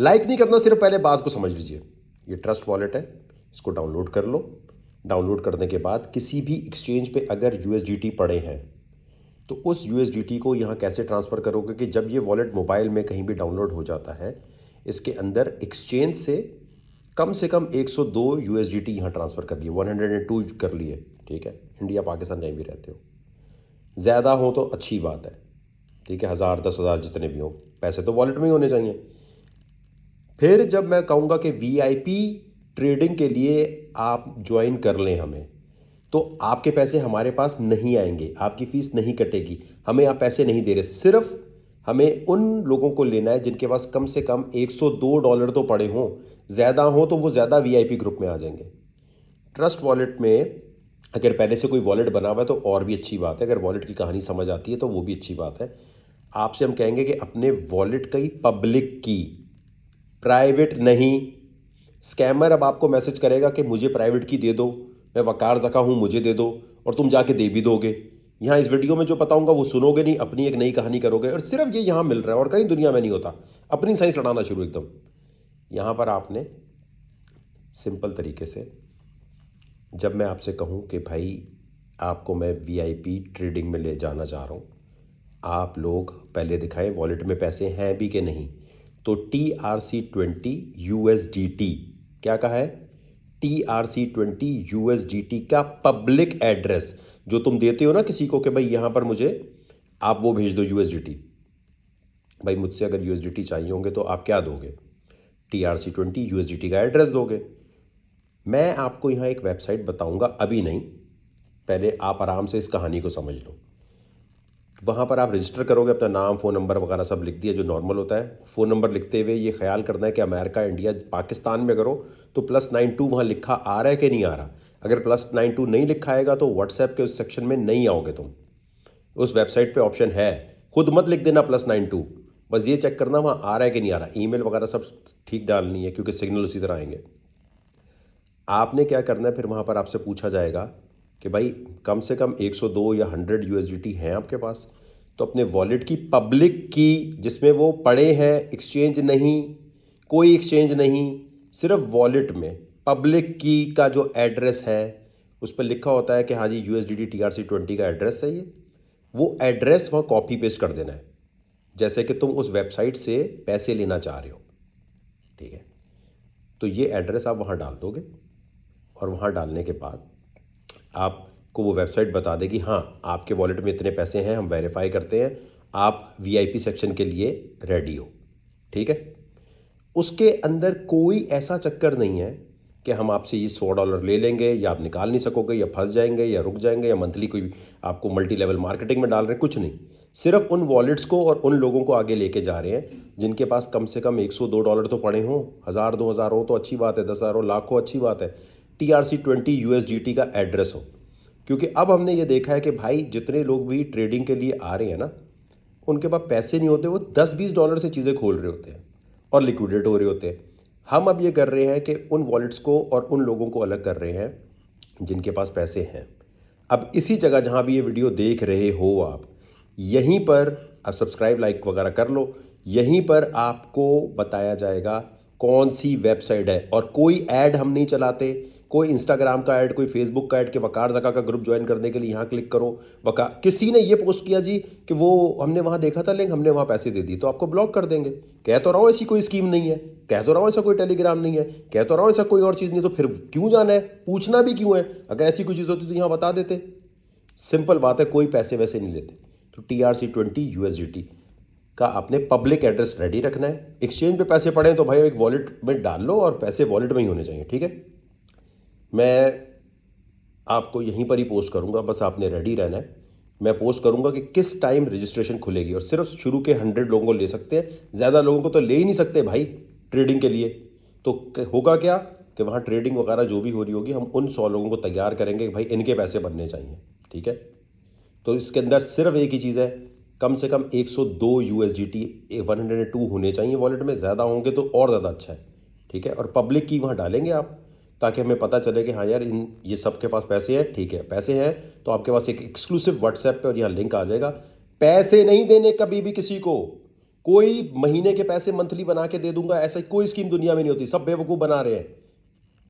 Like नहीं करना, सिर्फ पहले बात को समझ लीजिए। ये ट्रस्ट वॉलेट है, इसको डाउनलोड कर लो। डाउनलोड करने के बाद किसी भी एक्सचेंज पे अगर यूएसडीटी पड़े हैं तो उस यूएसडीटी को यहाँ कैसे ट्रांसफ़र करोगे कि जब ये वॉलेट मोबाइल में कहीं भी डाउनलोड हो जाता है, इसके अंदर एक्सचेंज से कम 102 यूएसडीटी यहाँ ट्रांसफ़र कर लिए, 102 कर लिए, ठीक है। इंडिया पाकिस्तान कहीं भी रहते हो, ज़्यादा हो तो अच्छी बात है, ठीक है। 1000 10,000 जितने भी हो, पैसे तो वॉलेट में ही होने चाहिए। फिर जब मैं कहूँगा कि वीआईपी ट्रेडिंग के लिए आप ज्वाइन कर लें हमें, तो आपके पैसे हमारे पास नहीं आएंगे, आपकी फ़ीस नहीं कटेगी, हमें आप पैसे नहीं दे रहे। सिर्फ हमें उन लोगों को लेना है जिनके पास कम से कम $102 तो पड़े हों, ज़्यादा हों तो वो ज़्यादा वीआईपी ग्रुप में आ जाएंगे। ट्रस्ट वॉलेट में अगर पहले से कोई वॉलेट बना हुआ है तो और भी अच्छी बात है, अगर वॉलेट की कहानी समझ आती है तो वो भी अच्छी बात है। आपसे हम कहेंगे कि अपने वॉलेट की पब्लिक की, प्राइवेट नहीं। स्कैमर अब आपको मैसेज करेगा कि मुझे प्राइवेट की दे दो, मैं वकार ज़का हूँ, मुझे दे दो, और तुम जाके दे भी दोगे। यहाँ इस वीडियो में जो बताऊंगा वो सुनोगे नहीं, अपनी एक नई कहानी करोगे, और सिर्फ ये यहाँ मिल रहा है और कहीं दुनिया में नहीं होता। अपनी साइंस लड़ाना शुरू एकदम। यहाँ पर आपने सिंपल तरीके से, जब मैं आपसे कहूँ कि भाई आपको मैं वीआईपी ट्रेडिंग में ले जाना चाह रहा हूँ, आप लोग पहले दिखाएं वॉलेट में पैसे हैं भी कि नहीं। तो TRC20 USDT, क्या कहा है? TRC20 USDT का पब्लिक एड्रेस जो तुम देते हो ना किसी को कि भाई यहाँ पर मुझे आप वो भेज दो USDT। भाई मुझसे अगर USDT चाहिए होंगे तो आप क्या दोगे? TRC20 USDT का एड्रेस दोगे। मैं आपको यहाँ एक वेबसाइट बताऊँगा, अभी नहीं, पहले आप आराम से इस कहानी को समझ लो। वहाँ पर आप रजिस्टर करोगे, अपना नाम, फ़ोन नंबर वगैरह सब लिख दिया जो नॉर्मल होता है। फ़ोन नंबर लिखते हुए ये ख्याल करना है कि अमेरिका, इंडिया, पाकिस्तान में करो तो +92 वहाँ लिखा आ रहा है कि नहीं आ रहा। अगर +92 नहीं लिखा आएगा तो व्हाट्सएप के उस सेक्शन में नहीं आओगे तुम। उस वेबसाइट पे ऑप्शन है, खुद मत लिख देना +92, बस ये चेक करना वहाँ आ रहा है कि नहीं आ रहा। ईमेल वगैरह सब ठीक डालनी है क्योंकि सिग्नल उसी तरह आएंगे। आपने क्या करना है, फिर वहाँ पर आपसे पूछा जाएगा कि भाई कम से कम 102 या 100 USDT हैं आपके पास, तो अपने वॉलेट की पब्लिक की, जिसमें वो पड़े हैं, एक्सचेंज नहीं, कोई एक्सचेंज नहीं, सिर्फ वॉलेट में पब्लिक की का जो एड्रेस है उस पर लिखा होता है कि हाँ जी USDT TRC20 का एड्रेस है ये, वो एड्रेस वहाँ कॉपी पेस्ट कर देना है, जैसे कि तुम उस वेबसाइट से पैसे लेना चाह रहे हो, ठीक है। तो ये एड्रेस आप वहाँ डाल दोगे और वहाँ डालने के बाद आपको वो वेबसाइट बता देगी हाँ आपके वॉलेट में इतने पैसे हैं, हम वेरीफाई करते हैं, आप वीआईपी सेक्शन के लिए रेडी हो, ठीक है। उसके अंदर कोई ऐसा चक्कर नहीं है कि हम आपसे ये $100 ले लेंगे या आप निकाल नहीं सकोगे या फंस जाएंगे या रुक जाएंगे या मंथली कोई आपको मल्टी लेवल मार्केटिंग में डाल रहे हैं, कुछ नहीं। सिर्फ उन वॉलेट्स को और उन लोगों को आगे लेके जा रहे हैं जिनके पास कम से कम $102 तो पड़े हों, 1000 2000 हो तो अच्छी बात है, 10,000 हो, लाख हो, अच्छी बात है, TRC20 USDT का एड्रेस हो। क्योंकि अब हमने ये देखा है कि भाई जितने लोग भी ट्रेडिंग के लिए आ रहे हैं ना, उनके पास पैसे नहीं होते, वो $10-20 से चीज़ें खोल रहे होते हैं और लिक्विडेट हो रहे होते हैं। हम अब ये कर रहे हैं कि उन वॉलेट्स को और उन लोगों को अलग कर रहे हैं जिनके पास पैसे हैं। अब इसी जगह जहाँ भी ये वीडियो देख रहे हो आप, यहीं पर आप सब्सक्राइब, लाइक वगैरह कर लो। यहीं पर आपको बताया जाएगा कौन सी वेबसाइट है, और कोई ऐड हम नहीं चलाते, कोई इंस्टाग्राम का ऐड, कोई फेसबुक का ऐड कि वकार ज़का का ग्रुप ज्वाइन करने के लिए यहाँ क्लिक करो। वकार किसी ने ये पोस्ट किया जी कि वो हमने वहाँ देखा था लिंक, हमने वहाँ पैसे दे दिए, तो आपको ब्लॉक कर देंगे। कह तो रहा हूँ ऐसी कोई स्कीम नहीं है, कह तो रहा हूँ ऐसा कोई टेलीग्राम नहीं है, कह तो रहा हूँ ऐसा कोई और चीज़ नहीं, तो फिर क्यों जाना है, पूछना भी क्यों है? अगर ऐसी कोई चीज़ होती तो यहाँ बता देते। सिंपल बात है, कोई पैसे वैसे नहीं लेते। तो TRC20 USDT का आपने पब्लिक एड्रेस रेडी रखना है। एक्सचेंज पे पैसे पड़े तो भाई एक वॉलेट में डाल लो और पैसे वॉलेट में ही होने चाहिए, ठीक है। मैं आपको यहीं पर ही पोस्ट करूंगा, बस आपने रेडी रहना है। मैं पोस्ट करूंगा कि किस टाइम रजिस्ट्रेशन खुलेगी, और सिर्फ शुरू के 100 लोगों को ले सकते हैं, ज़्यादा लोगों को तो ले ही नहीं सकते भाई ट्रेडिंग के लिए। तो होगा क्या कि वहाँ ट्रेडिंग वगैरह जो भी हो रही होगी, हम उन 100 लोगों को तैयार करेंगे कि भाई इनके पैसे बनने चाहिए, ठीक है। तो इसके अंदर सिर्फ एक ही चीज़ है, कम से कम 102 USDT 102 होने चाहिए वॉलेट में, ज़्यादा होंगे तो और ज़्यादा अच्छा है, ठीक है। और पब्लिक की वहाँ डालेंगे आप, ताकि हमें पता चले कि हाँ यार इन ये सब के पास पैसे हैं, ठीक है। पैसे हैं तो आपके पास एक एक्सक्लूसिव व्हाट्सएप पे और यहाँ लिंक आ जाएगा। पैसे नहीं देने कभी भी किसी को, कोई महीने के पैसे मंथली बना के दे दूंगा, ऐसा कोई स्कीम दुनिया में नहीं होती, सब बेवकूफ़ बना रहे हैं।